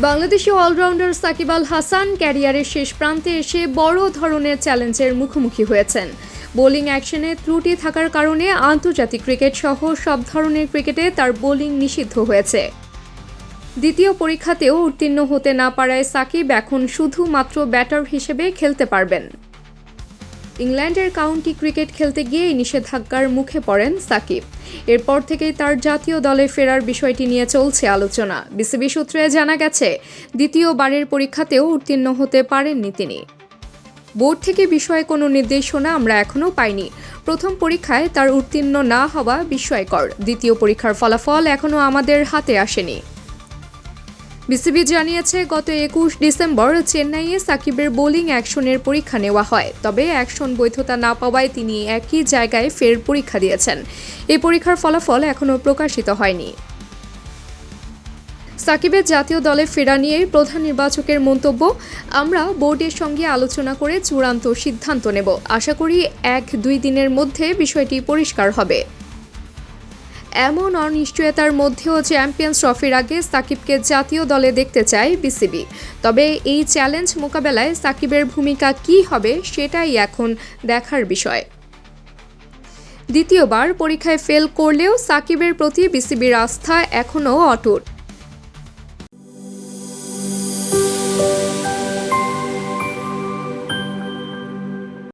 Bangladeshi allrounder Shakib Al Hasan ক্যারিয়ারের শেষ প্রান্তে এসে বড় ধরনের চ্যালেঞ্জের মুখোমুখি হয়েছেন। বোলিং অ্যাকশনে ত্রুটি থাকার কারণে আন্তর্জাতিক ক্রিকেট সহ সব ধরনের ক্রিকেটে তার বোলিং নিষিদ্ধ হয়েছে। দ্বিতীয় পরীক্ষাতেও উত্তীর্ণ হতে না পারায় সাকিব এখন শুধুমাত্র ব্যাটার হিসেবে খেলতে পারবেন। ইংল্যান্ডের কাউন্টি ক্রিকেট খেলতে গিয়ে নিষেধাজ্ঞার মুখে পড়েন সাকিব। এরপর থেকেই তার জাতীয় দলে ফেরার বিষয়টি নিয়ে চলছে আলোচনা। বিসিবি সূত্রে জানা গেছে, দ্বিতীয়বারের পরীক্ষাতেও উত্তীর্ণ হতে পারেননি তিনি। বোর্ড থেকে বিষয়ে কোনো নির্দেশনা আমরা এখনও পাইনি। প্রথম পরীক্ষায় তার উত্তীর্ণ না হওয়া বিস্ময়কর। দ্বিতীয় পরীক্ষার ফলাফল এখনও আমাদের হাতে আসেনি। বিসিবি জানিয়েছে, গত 21 ডিসেম্বর চেন্নাইয়ে সাকিবের বোলিং অ্যাকশনের পরীক্ষা নেওয়া হয়। তবে অ্যাকশন বৈধতা না পাওয়ায় তিনি একই জায়গায় ফের পরীক্ষা দিয়েছেন। এই পরীক্ষার ফলাফল এখনও প্রকাশিত হয়নি। সাকিবের জাতীয় দলে ফেরা নিয়ে প্রধান নির্বাচকের মন্তব্য, আমরা বোর্ডের সঙ্গে আলোচনা করে চূড়ান্ত সিদ্ধান্ত নেব। আশা করি 1-2 দিনের মধ্যে বিষয়টি পরিষ্কার হবে। এমন অনিশ্চয়তার মধ্যেও চ্যাম্পিয়ন্স ট্রফির আগে সাকিবকে জাতীয় দলে দেখতে চায় বিসিবি। তবে এই চ্যালেঞ্জ মোকাবেলায় সাকিবের ভূমিকা কী হবে সেটাই এখন দেখার বিষয়। দ্বিতীয়বার পরীক্ষায় ফেল করলেও সাকিবের প্রতি বিসিবির আস্থা এখনও অটুট।